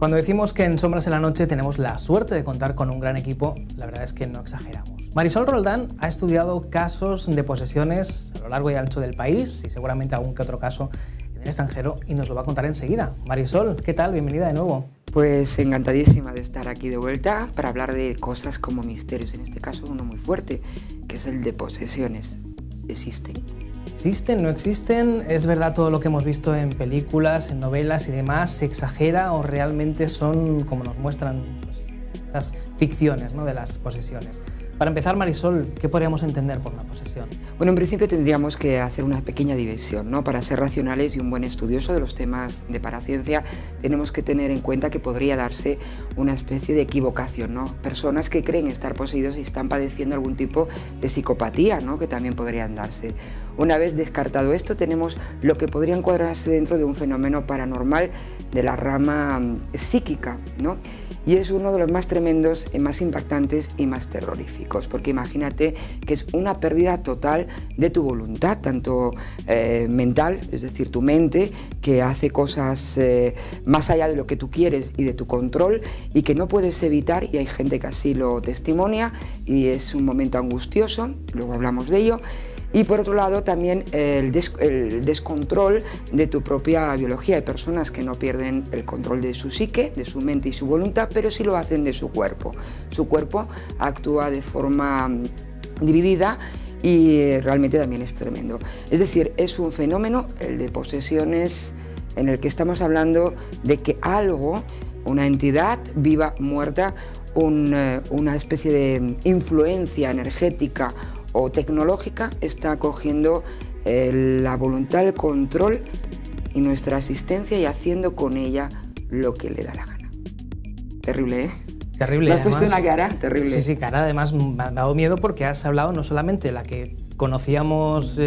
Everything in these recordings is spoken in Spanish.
Cuando decimos que en Sombras en la Noche tenemos la suerte de contar con un gran equipo, la verdad es que no exageramos. Marisol Roldán ha estudiado casos de posesiones a lo largo y ancho del país y seguramente algún que otro caso en el extranjero y nos lo va a contar enseguida. Marisol, ¿qué tal? Bienvenida de nuevo. Pues encantadísima de estar aquí de vuelta para hablar de cosas como misterios, en este caso uno muy fuerte, que es el de posesiones. ¿Existen? ¿Existen? ¿No existen? ¿Es verdad todo lo que hemos visto en películas, en novelas y demás? ¿Se exagera o realmente son como nos muestran pues, esas ficciones, ¿no?, de las posesiones? Para empezar, Marisol, ¿qué podríamos entender por una posesión? Bueno, en principio tendríamos que hacer una pequeña división, ¿no? Para ser racionales y un buen estudioso de los temas de paraciencia, tenemos que tener en cuenta que podría darse una especie de equivocación, ¿no? Personas que creen estar poseídos y están padeciendo algún tipo de psicopatía, ¿no?, que también podrían darse. Una vez descartado esto, tenemos lo que podría encuadrarse dentro de un fenómeno paranormal de la rama psíquica, ¿no? Y es uno de los más tremendos, más impactantes y más terroríficos, porque imagínate que es una pérdida total de tu voluntad, tanto mental, es decir, tu mente, que hace cosas más allá de lo que tú quieres y de tu control, y que no puedes evitar, y hay gente que así lo testimonia, y es un momento angustioso, luego hablamos de ello. Y por otro lado también el descontrol de tu propia biología. Hay personas que no pierden el control de su psique, de su mente y su voluntad, pero sí lo hacen de su cuerpo. Su cuerpo actúa de forma dividida y realmente también es tremendo. Es decir, es un fenómeno, el de posesiones, en el que estamos hablando de que algo, una entidad viva, muerta, una especie de influencia energética o tecnológica está cogiendo la voluntad, el control y nuestra asistencia y haciendo con ella lo que le da la gana. Terrible, ¿eh? Terrible. ¿Me has puesto una cara? Terrible. Sí, cara, además me ha dado miedo porque has hablado no solamente de la que conocíamos,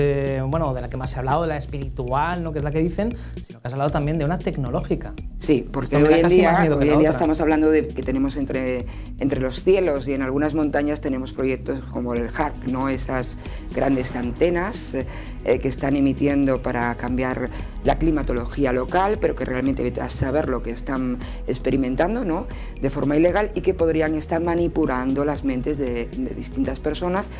bueno, de la que más se ha hablado, de la espiritual, ¿no?, que es la que dicen, sino que has hablado también de una tecnológica. Sí, porque hoy en día estamos hablando de que tenemos entre los cielos y en algunas montañas tenemos proyectos como el HARC, ¿no?, esas grandes antenas que están emitiendo para cambiar la climatología local, pero que realmente vete a saber lo que están experimentando, ¿no?, de forma ilegal, y que podrían estar manipulando las mentes de distintas personas.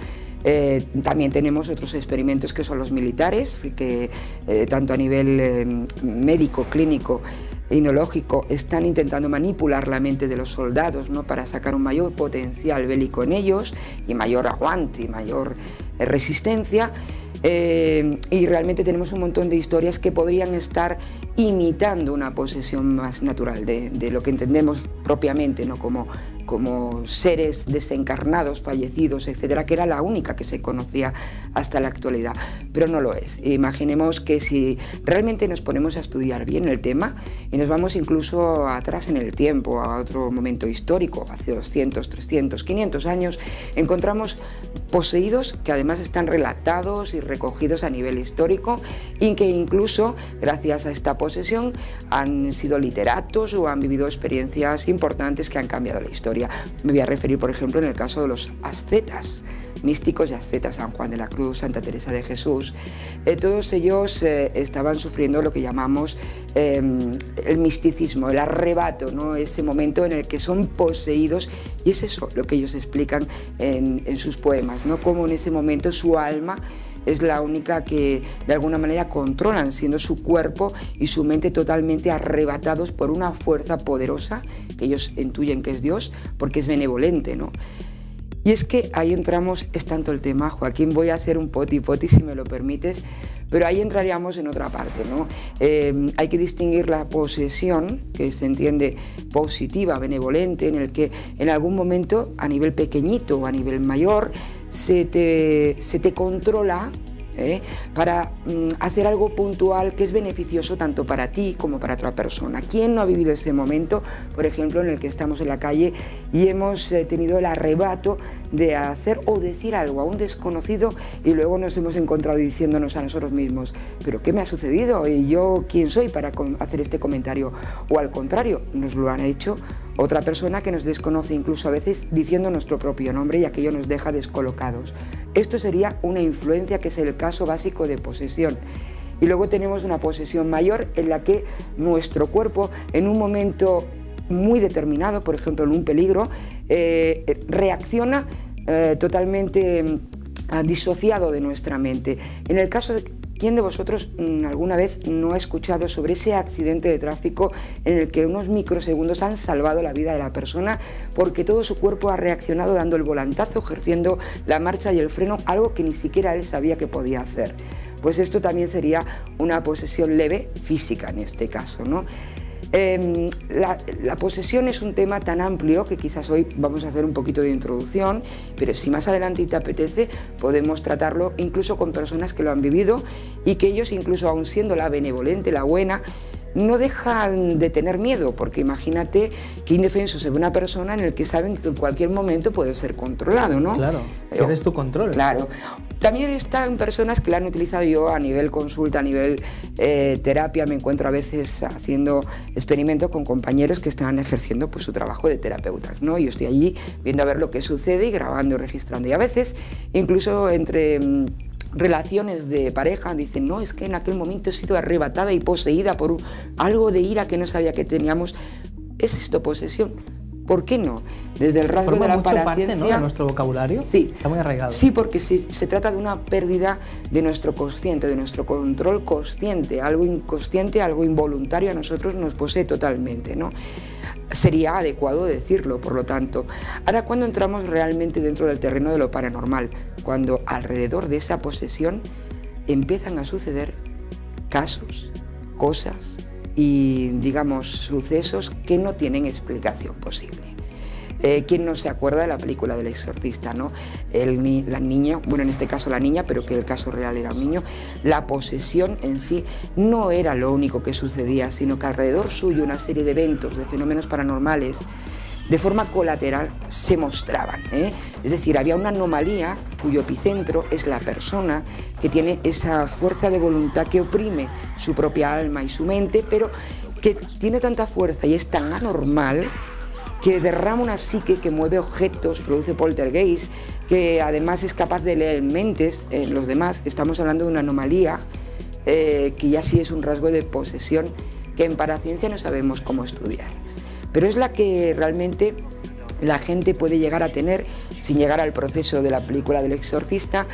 También tenemos otros experimentos que son los militares, que tanto a nivel médico, clínico, inológico, están intentando manipular la mente de los soldados, ¿no?, para sacar un mayor potencial bélico en ellos y mayor aguante y mayor resistencia. Y realmente tenemos un montón de historias que podrían estar imitando una posesión más natural de lo que entendemos propiamente, ¿no?, como seres desencarnados, fallecidos, etcétera, que era la única que se conocía hasta la actualidad, pero no lo es. Imaginemos que si realmente nos ponemos a estudiar bien el tema y nos vamos incluso atrás en el tiempo, a otro momento histórico, hace 200, 300, 500 años, encontramos poseídos que además están relatados y recogidos a nivel histórico y que incluso gracias a esta posesión han sido literatos o han vivido experiencias importantes que han cambiado la historia. Me voy a referir, por ejemplo, en el caso de los ascetas, místicos y ascetas, San Juan de la Cruz, Santa Teresa de Jesús. Todos ellos estaban sufriendo lo que llamamos el misticismo, el arrebato, ¿no?, ese momento en el que son poseídos, y es eso lo que ellos explican en sus poemas, ¿no?, cómo en ese momento su alma es la única que de alguna manera controlan, siendo su cuerpo y su mente totalmente arrebatados por una fuerza poderosa que ellos intuyen que es Dios, porque es benevolente, ¿no? Y es que ahí entramos, es tanto el tema, Joaquín, voy a hacer un poti-poti si me lo permites, pero ahí entraríamos en otra parte, ¿no? Hay que distinguir la posesión, que se entiende positiva, benevolente, en el que en algún momento, a nivel pequeñito o a nivel mayor, se te controla para hacer algo puntual que es beneficioso tanto para ti como para otra persona. ¿Quién no ha vivido ese momento, por ejemplo, en el que estamos en la calle y hemos tenido el arrebato de hacer o decir algo a un desconocido y luego nos hemos encontrado diciéndonos a nosotros mismos, ¿pero qué me ha sucedido? ¿Y yo quién soy para hacer este comentario? O al contrario, nos lo han hecho otra persona que nos desconoce, incluso a veces diciendo nuestro propio nombre, y aquello nos deja descolocados. Esto sería una influencia, que es el caso básico de posesión. Y luego tenemos una posesión mayor en la que nuestro cuerpo, en un momento muy determinado, por ejemplo en un peligro, reacciona totalmente disociado de nuestra mente. En el caso de ¿quién de vosotros alguna vez no ha escuchado sobre ese accidente de tráfico en el que unos microsegundos han salvado la vida de la persona porque todo su cuerpo ha reaccionado dando el volantazo, ejerciendo la marcha y el freno, algo que ni siquiera él sabía que podía hacer? Pues esto también sería una posesión leve física en este caso, ¿no? La posesión es un tema tan amplio que quizás hoy vamos a hacer un poquito de introducción, pero si más adelante te apetece podemos tratarlo incluso con personas que lo han vivido y que ellos, incluso aun siendo la benevolente, la buena, no dejan de tener miedo, porque imagínate qué indefenso se ve una persona en el que saben que en cualquier momento puede ser controlado, ¿no? Claro, pierdes tu control. Claro. También están personas que la han utilizado. Yo a nivel consulta, a nivel terapia, me encuentro a veces haciendo experimentos con compañeros que están ejerciendo pues, su trabajo de terapeutas, ¿no? Yo estoy allí viendo a ver lo que sucede y grabando y registrando. Y a veces, incluso entre relaciones de pareja, dicen, no, es que en aquel momento he sido arrebatada y poseída por algo de ira que no sabía que teníamos. ¿Es esto posesión? ¿Por qué no? Desde el rasgo de la paraciencia... parte, ¿no?, de nuestro vocabulario. Sí. Está muy arraigado. Sí, porque se trata de una pérdida de nuestro consciente, de nuestro control consciente. Algo inconsciente, algo involuntario a nosotros nos posee totalmente, ¿no? Sería adecuado decirlo, por lo tanto. Ahora, cuando entramos realmente dentro del terreno de lo paranormal, cuando alrededor de esa posesión empiezan a suceder casos, cosas y, digamos, sucesos que no tienen explicación posible. ¿Quién no se acuerda de la película del exorcista, no? La niña, bueno, en este caso la niña, pero que el caso real era un niño, la posesión en sí no era lo único que sucedía, sino que alrededor suyo una serie de eventos, de fenómenos paranormales, de forma colateral se mostraban, ¿eh? Es decir, había una anomalía cuyo epicentro es la persona que tiene esa fuerza de voluntad que oprime su propia alma y su mente, pero que tiene tanta fuerza y es tan anormal que derrama una psique que mueve objetos, produce poltergeist, que además es capaz de leer mentes en los demás. Estamos hablando de una anomalía que ya sí es un rasgo de posesión que en paraciencia no sabemos cómo estudiar. Pero es la que realmente la gente puede llegar a tener, sin llegar al proceso de la película del exorcista,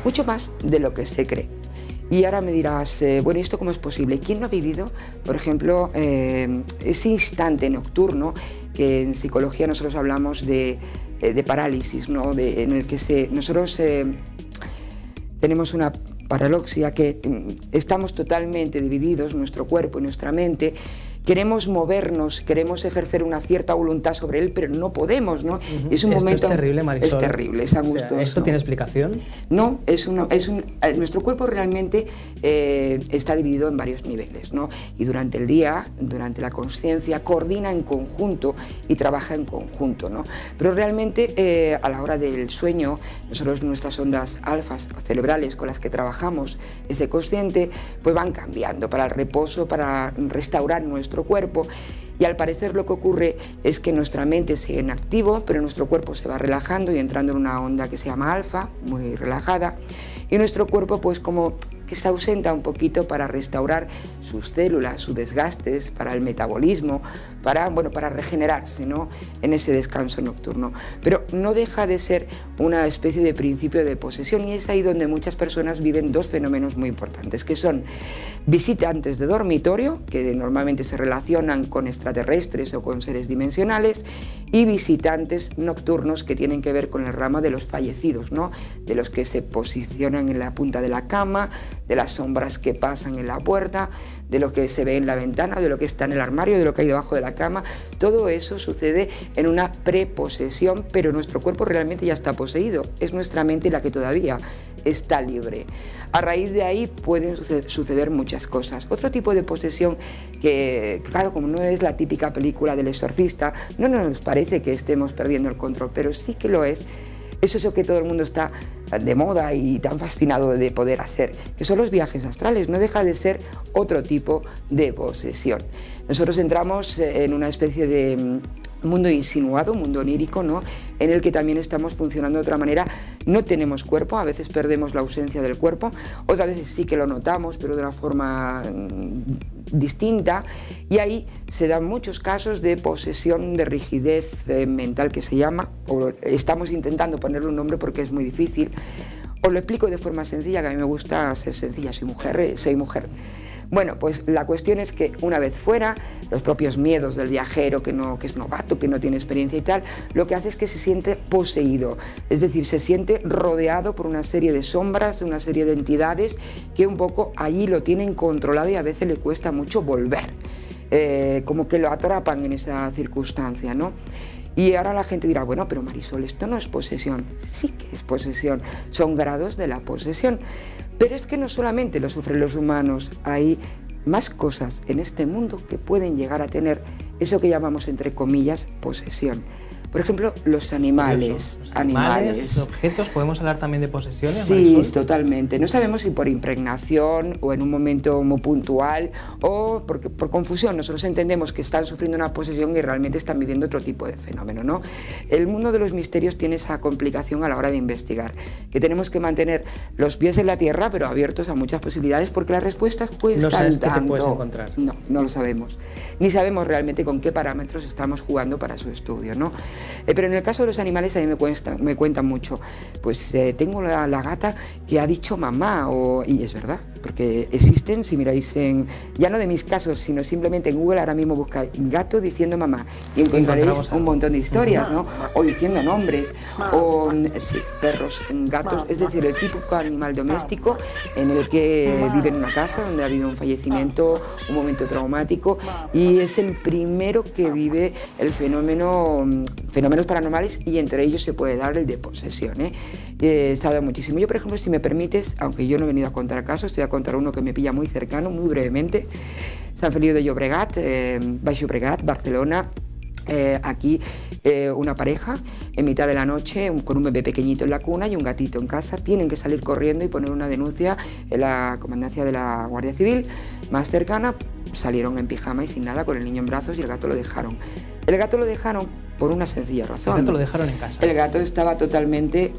mucho más de lo que se cree. Y ahora me dirás, bueno, ¿esto cómo es posible? ¿Quién no ha vivido, por ejemplo, ese instante nocturno que en psicología nosotros hablamos de parálisis, ¿no? En el que nosotros tenemos una paraloxia, que estamos totalmente divididos, nuestro cuerpo y nuestra mente. Queremos movernos, queremos ejercer una cierta voluntad sobre él, pero no podemos, ¿no? Es un momento... es terrible, Marisol. Es terrible, es angustioso. ¿Esto tiene explicación? No, nuestro cuerpo realmente está dividido en varios niveles, ¿no? Y durante el día, durante la consciencia, coordina en conjunto y trabaja en conjunto, ¿no? Pero realmente a la hora del sueño, nosotros nuestras ondas alfas cerebrales con las que trabajamos, ese consciente, pues van cambiando para el reposo, para restaurar nuestro cuerpo, y al parecer lo que ocurre es que nuestra mente sigue en activo, pero nuestro cuerpo se va relajando y entrando en una onda que se llama alfa, muy relajada, y nuestro cuerpo pues como que se ausenta un poquito para restaurar sus células, sus desgastes, para el metabolismo, para regenerarse, ¿no?, en ese descanso nocturno. Pero no deja de ser una especie de principio de posesión, y es ahí donde muchas personas viven dos fenómenos muy importantes, que son visitantes de dormitorio, que normalmente se relacionan con extraterrestres o con seres dimensionales, y visitantes nocturnos que tienen que ver con el ramo de los fallecidos, ¿no?, de los que se posicionan en la punta de la cama, de las sombras que pasan en la puerta, de lo que se ve en la ventana, de lo que está en el armario, de lo que hay debajo de la cama. Todo eso sucede en una preposesión, pero nuestro cuerpo realmente ya está poseído. Es nuestra mente la que todavía está libre. A raíz de ahí pueden suceder muchas cosas. Otro tipo de posesión que, claro, como no es la típica película del exorcista, no nos parece que estemos perdiendo el control, pero sí que lo es. Es eso que todo el mundo está de moda y tan fascinado de poder hacer, que son los viajes astrales. No deja de ser otro tipo de posesión. Nosotros entramos en una especie de mundo insinuado, mundo onírico, ¿no?, en el que también estamos funcionando de otra manera. No tenemos cuerpo, a veces perdemos la ausencia del cuerpo, otras veces sí que lo notamos, pero de una forma distinta, y ahí se dan muchos casos de posesión de rigidez mental, que se llama, o estamos intentando ponerle un nombre porque es muy difícil. Os lo explico de forma sencilla, que a mí me gusta ser sencilla, soy mujer. Bueno, pues la cuestión es que una vez fuera, los propios miedos del viajero que es novato, que no tiene experiencia y tal, lo que hace es que se siente poseído, es decir, se siente rodeado por una serie de sombras, una serie de entidades que un poco allí lo tienen controlado y a veces le cuesta mucho volver, como que lo atrapan en esa circunstancia, ¿no? Y ahora la gente dirá, bueno, pero Marisol, esto no es posesión. Sí que es posesión, son grados de la posesión. Pero es que no solamente lo sufren los humanos, hay más cosas en este mundo que pueden llegar a tener eso que llamamos, entre comillas, posesión. Por ejemplo, los animales. Los objetos, ¿podemos hablar también de posesiones? Sí, Marisol? Totalmente. No sabemos si por impregnación o en un momento muy puntual o por confusión. Nosotros entendemos que están sufriendo una posesión y realmente están viviendo otro tipo de fenómeno, ¿no? El mundo de los misterios tiene esa complicación a la hora de investigar, que tenemos que mantener los pies en la tierra, pero abiertos a muchas posibilidades, porque las respuestas cuestan tanto. ¿No sabes qué te puedes encontrar? No, no lo sabemos. Ni sabemos realmente con qué parámetros estamos jugando para su estudio, ¿no? Pero en el caso de los animales a mí me cuentan mucho. Pues tengo la gata que ha dicho mamá, y es verdad, porque existen, si miráis ya no de mis casos, sino simplemente en Google ahora mismo buscáis gato diciendo mamá y encontraréis un montón de historias, ¿no? O diciendo nombres, o sí, perros, gatos, es decir, el típico animal doméstico en el que vive en una casa donde ha habido un fallecimiento, un momento traumático, y es el primero que vive el fenómenos paranormales, y entre ellos se puede dar el de posesión, se ha dado muchísimo. Yo, por ejemplo, si me permites, aunque yo no he venido a contar casos, estoy a contar uno que me pilla muy cercano, muy brevemente. Sant Feliu de Llobregat, Baix Llobregat, Barcelona. Aquí una pareja en mitad de la noche con un bebé pequeñito en la cuna y un gatito en casa, tienen que salir corriendo y poner una denuncia en la comandancia de la Guardia Civil más cercana. Salieron en pijama y sin nada, con el niño en brazos, y el gato lo dejaron. El gato lo dejaron por una sencilla razón. El gato lo dejaron en casa. El gato estaba totalmente,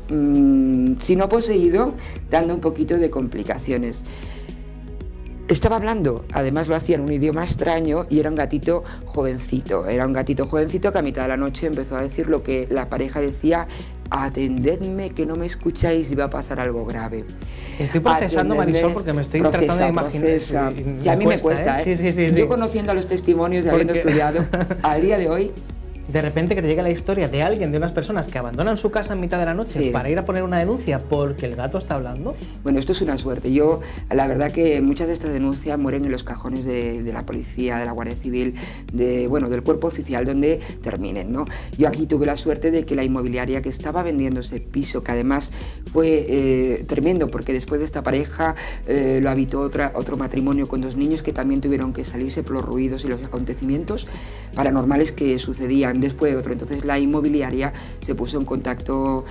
si no poseído, dando un poquito de complicaciones. Estaba hablando, además lo hacía en un idioma extraño, y era un gatito jovencito. Era un gatito jovencito que a mitad de la noche empezó a decir lo que la pareja decía: atendedme, que no me escucháis y va a pasar algo grave. Estoy procesando, Marisol, porque me estoy tratando de imaginar. Y a mí me cuesta, ¿eh? Sí. Yo, conociendo a los testimonios y habiendo estudiado, al día de hoy, de repente que te llega la historia de alguien, de unas personas que abandonan su casa en mitad de la noche para ir a poner una denuncia porque el gato está hablando. Bueno, esto es una suerte. Yo, la verdad que muchas de estas denuncias mueren en los cajones de la policía, de la Guardia Civil, del cuerpo oficial, donde terminen, ¿no? Yo aquí tuve la suerte de que la inmobiliaria que estaba vendiendo ese piso, que además fue tremendo, porque después de esta pareja lo habitó otro matrimonio con 2 niños que también tuvieron que salirse por los ruidos y los acontecimientos paranormales que sucedían después de otro. Entonces la inmobiliaria se puso en contacto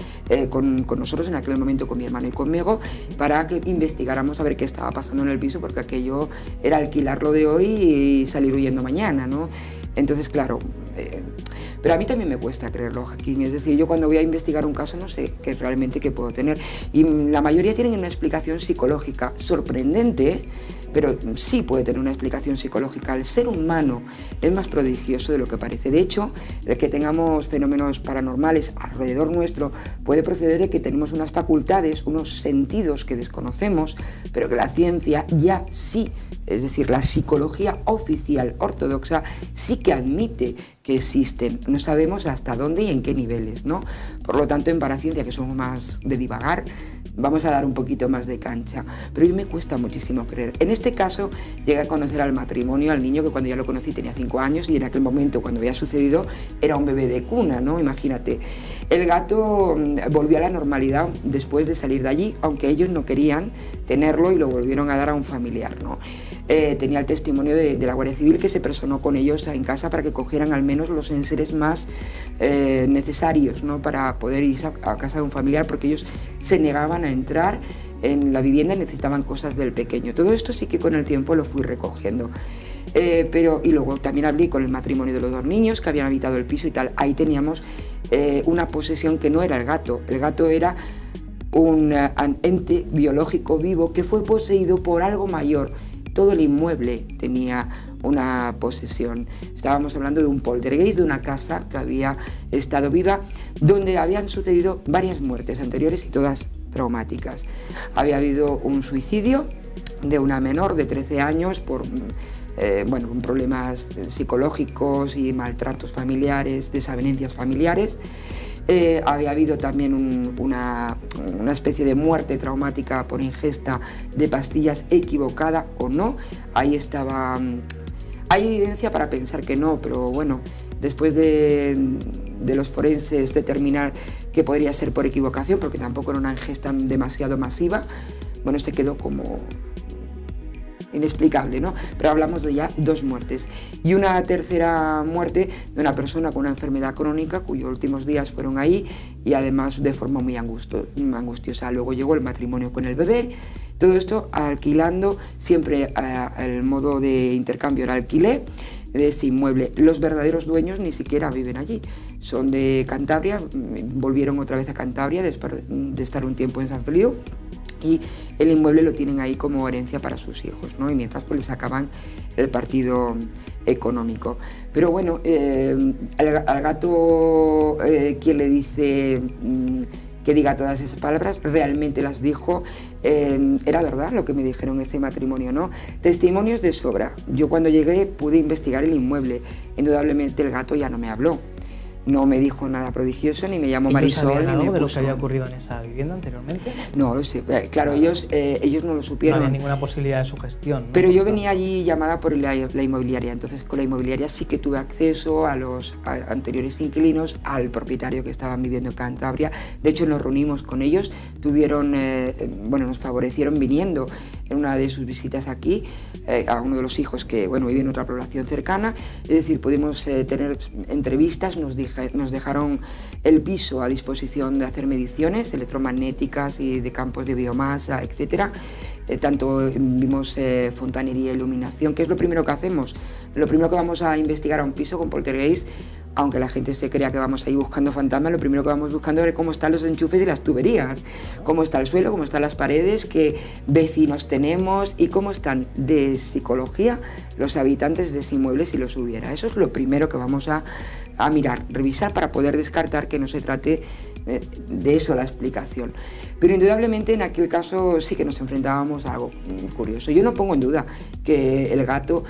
con nosotros, en aquel momento con mi hermano y conmigo, para que investigáramos a ver qué estaba pasando en el piso, porque aquello era alquilarlo de hoy y salir huyendo mañana, ¿no? Entonces, claro, pero a mí también me cuesta creerlo, Joaquín. Es decir, yo cuando voy a investigar un caso no sé realmente qué puedo tener, y la mayoría tienen una explicación psicológica sorprendente, pero sí puede tener una explicación psicológica. El ser humano es más prodigioso de lo que parece. De hecho, el que tengamos fenómenos paranormales alrededor nuestro puede proceder de que tenemos unas facultades, unos sentidos que desconocemos, pero que la ciencia ya sí, es decir, la psicología oficial ortodoxa sí que admite que existen. No sabemos hasta dónde y en qué niveles, ¿no? Por lo tanto, en Paraciencia, que somos más de divagar, vamos a dar un poquito más de cancha. Pero a mí me cuesta muchísimo creer. En este caso, llegué a conocer al matrimonio, al niño, que cuando ya lo conocí tenía 5 años, y en aquel momento, cuando había sucedido, era un bebé de cuna, ¿no? Imagínate. El gato volvió a la normalidad después de salir de allí, aunque ellos no querían tenerlo y lo volvieron a dar a un familiar, ¿no? Tenía el testimonio de la Guardia Civil, que se personó con ellos en casa para que cogieran al menos los enseres más necesarios, ¿no? Para poder ir a casa de un familiar, porque ellos se negaban a entrar en la vivienda y necesitaban cosas del pequeño. Todo esto sí que con el tiempo lo fui recogiendo. Y luego también hablé con el matrimonio de los 2 niños que habían habitado el piso y tal. Ahí teníamos una posesión que no era el gato era un ente biológico vivo que fue poseído por algo mayor, todo el inmueble tenía una posesión. Estábamos hablando de un poltergeist, de una casa que había estado viva, donde habían sucedido varias muertes anteriores y todas traumáticas. Había habido un suicidio de una menor de 13 años por con problemas psicológicos y maltratos familiares, desavenencias familiares. Había habido también una especie de muerte traumática por ingesta de pastillas equivocada o no. Ahí estaba. Hay evidencia para pensar que no, pero bueno, después de los forenses determinar que podría ser por equivocación, porque tampoco era una ingesta demasiado masiva, bueno, se quedó como inexplicable, ¿no? Pero hablamos de ya 2 muertes. Y una tercera muerte de una persona con una enfermedad crónica cuyos últimos días fueron ahí y además de forma muy angustiosa. Luego llegó el matrimonio con el bebé. Todo esto alquilando, siempre el modo de intercambio era alquiler de ese inmueble. Los verdaderos dueños ni siquiera viven allí. Son de Cantabria, volvieron otra vez a Cantabria después de estar un tiempo en Sant Feliu. Y el inmueble lo tienen ahí como herencia para sus hijos, ¿no? Y mientras pues les sacaban el partido económico. Pero bueno, al gato, quien le dice que diga todas esas palabras, realmente las dijo. Era verdad lo que me dijeron ese matrimonio, ¿no? Testimonios de sobra. Yo cuando llegué pude investigar el inmueble. Indudablemente el gato ya no me habló. No me dijo nada prodigioso, ni me llamó Marisol. ¿Sabían algo ni me de lo puso... que había ocurrido en esa vivienda anteriormente? No lo sé, claro, ellos no lo supieron. No había ninguna posibilidad de sugestión, ¿no? Pero yo venía allí llamada por la inmobiliaria, entonces con la inmobiliaria sí que tuve acceso a los anteriores inquilinos, al propietario que estaban viviendo en Cantabria. De hecho, nos reunimos con ellos, nos favorecieron viniendo en una de sus visitas aquí, a uno de los hijos que vive en otra población cercana. Es decir, pudimos tener entrevistas, nos dejaron el piso a disposición de hacer mediciones electromagnéticas y de campos de biomasa, etc. Tanto vimos fontanería, iluminación, que es lo primero que hacemos. Lo primero que vamos a investigar a un piso con poltergeist, aunque la gente se crea que vamos ahí buscando fantasmas, lo primero que vamos buscando es ver cómo están los enchufes y las tuberías, cómo está el suelo, cómo están las paredes, qué vecinos tenemos y cómo están de psicología los habitantes de ese inmueble si los hubiera. Eso es lo primero que vamos a mirar, revisar para poder descartar que no se trate de eso la explicación. Pero indudablemente en aquel caso sí que nos enfrentábamos a algo curioso. Yo no pongo en duda que el gato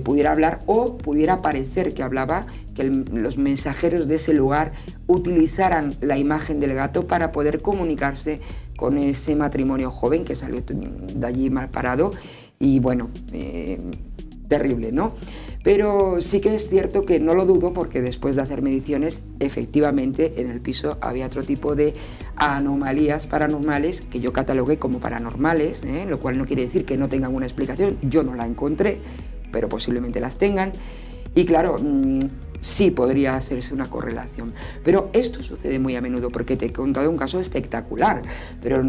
pudiera hablar o pudiera parecer que hablaba, que los mensajeros de ese lugar utilizaran la imagen del gato para poder comunicarse con ese matrimonio joven que salió de allí mal parado y terrible, ¿no? Pero sí que es cierto que no lo dudo porque después de hacer mediciones, efectivamente en el piso había otro tipo de anomalías paranormales que yo catalogué como paranormales, lo cual no quiere decir que no tengan una explicación. Yo no la encontré, pero posiblemente las tengan. Y claro, sí podría hacerse una correlación. Pero esto sucede muy a menudo porque te he contado un caso espectacular. Pero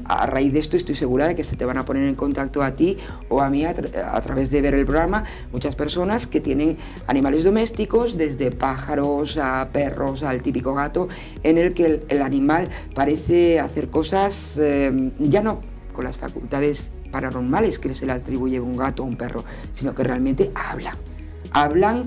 a raíz de esto estoy segura de que se te van a poner en contacto a ti o a mí a través de ver el programa muchas personas que tienen animales domésticos, desde pájaros a perros al típico gato, en el que el animal parece hacer cosas ya no con las facultades paranormales que se le atribuye a un gato o un perro, sino que realmente hablan,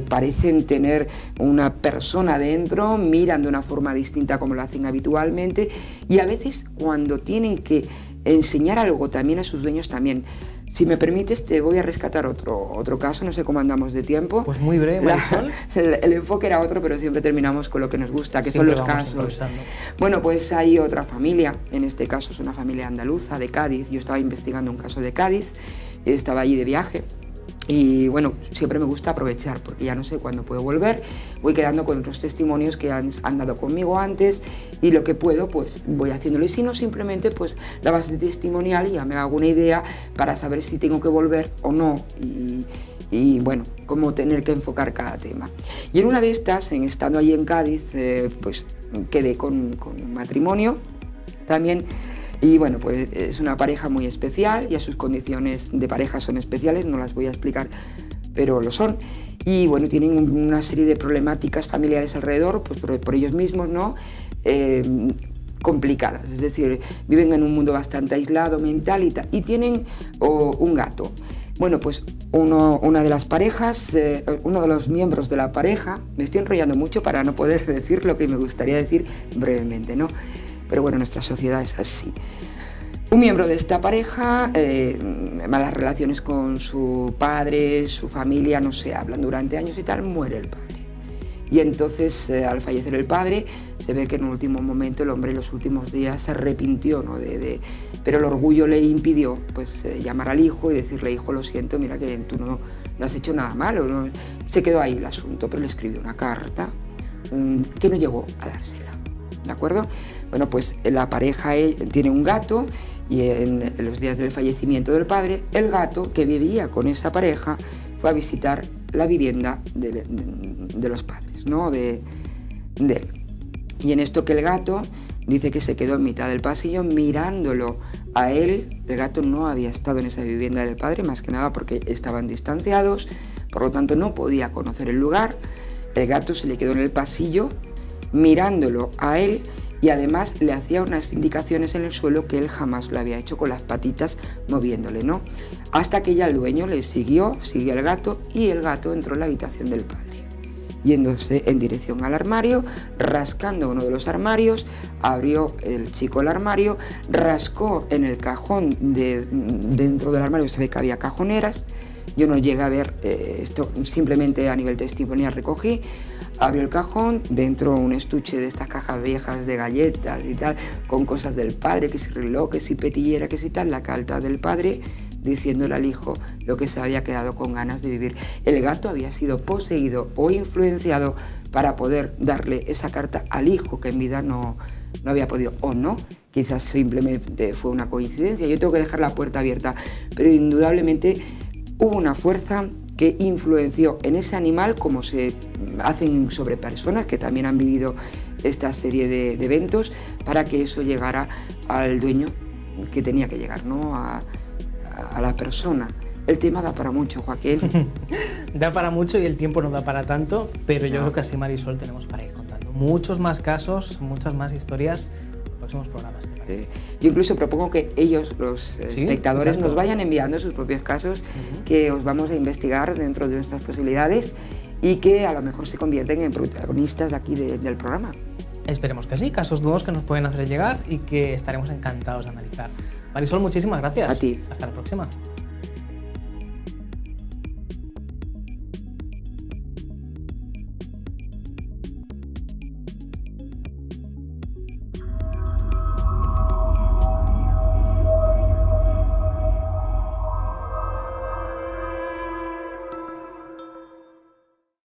parecen tener una persona dentro, miran de una forma distinta como lo hacen habitualmente y a veces cuando tienen que enseñar algo también a sus dueños también. Si me permites, te voy a rescatar otro caso, no sé cómo andamos de tiempo. Pues muy breve, Marisol. El enfoque era otro, pero siempre terminamos con lo que nos gusta, que siempre son los casos. Bueno, pues hay otra familia, en este caso es una familia andaluza de Cádiz. Yo estaba investigando un caso de Cádiz, estaba allí de viaje. Y siempre me gusta aprovechar porque ya no sé cuándo puedo volver, voy quedando con otros testimonios que han dado conmigo antes y lo que puedo pues voy haciéndolo y si no simplemente pues la base testimonial ya me hago una idea para saber si tengo que volver o no y cómo tener que enfocar cada tema. Y en una de estas, estando allí en Cádiz, pues quedé con un matrimonio también. Y pues es una pareja muy especial, ya sus condiciones de pareja son especiales, no las voy a explicar, pero lo son. Y tienen una serie de problemáticas familiares alrededor, pues por ellos mismos, ¿no? complicadas, es decir, viven en un mundo bastante aislado mental y tienen un gato. Bueno, pues una de las parejas, uno de los miembros de la pareja, me estoy enrollando mucho para no poder decir lo que me gustaría decir brevemente, ¿no? Pero bueno, nuestra sociedad es así. Un miembro de esta pareja, malas relaciones con su padre, su familia, no se hablan durante años y tal, muere el padre. Y entonces, al fallecer el padre, se ve que en un último momento el hombre en los últimos días se arrepintió, ¿no? Pero el orgullo le impidió pues, llamar al hijo y decirle: hijo, lo siento, mira que tú no has hecho nada malo, ¿no? Se quedó ahí el asunto, pero le escribió una carta que no llegó a dársela, ¿de acuerdo? Bueno, pues la pareja tiene un gato y en los días del fallecimiento del padre, el gato que vivía con esa pareja fue a visitar la vivienda de los padres, ¿no? de él. Y en esto que el gato dice que se quedó en mitad del pasillo mirándolo a él. El gato no había estado en esa vivienda del padre, más que nada porque estaban distanciados, por lo tanto no podía conocer el lugar. El gato se le quedó en el pasillo mirándolo a él y además le hacía unas indicaciones en el suelo que él jamás lo había hecho, con las patitas moviéndole, ¿no? Hasta que ya el dueño le siguió al gato y el gato entró en la habitación del padre. Yéndose en dirección al armario, rascando uno de los armarios, abrió el chico el armario, rascó en el cajón dentro del armario, se ve que había cajoneras. Yo no llegué a ver esto, simplemente a nivel testimonial recogí. Abrió el cajón, dentro un estuche de estas cajas viejas de galletas y tal, con cosas del padre, que si reloj, que si petillera, que si tal, la carta del padre, diciéndole al hijo lo que se había quedado con ganas de vivir. El gato había sido poseído o influenciado para poder darle esa carta al hijo, que en vida no había podido, o no, quizás simplemente fue una coincidencia. Yo tengo que dejar la puerta abierta, pero indudablemente hubo una fuerza que influenció en ese animal, como se hacen sobre personas que también han vivido esta serie de eventos, para que eso llegara al dueño que tenía que llegar, ¿no? A la persona. El tema da para mucho, Joaquín. Da para mucho y el tiempo no da para tanto, pero yo creo que así, Marisol, tenemos para ir contando muchos más casos, muchas más historias en los próximos programas. Yo incluso propongo que ellos, los espectadores, nos vayan enviando sus propios casos, que os vamos a investigar dentro de nuestras posibilidades y que a lo mejor se convierten en protagonistas de aquí del programa. Esperemos que sí, casos nuevos que nos pueden hacer llegar y que estaremos encantados de analizar. Marisol, muchísimas gracias. A ti. Hasta la próxima.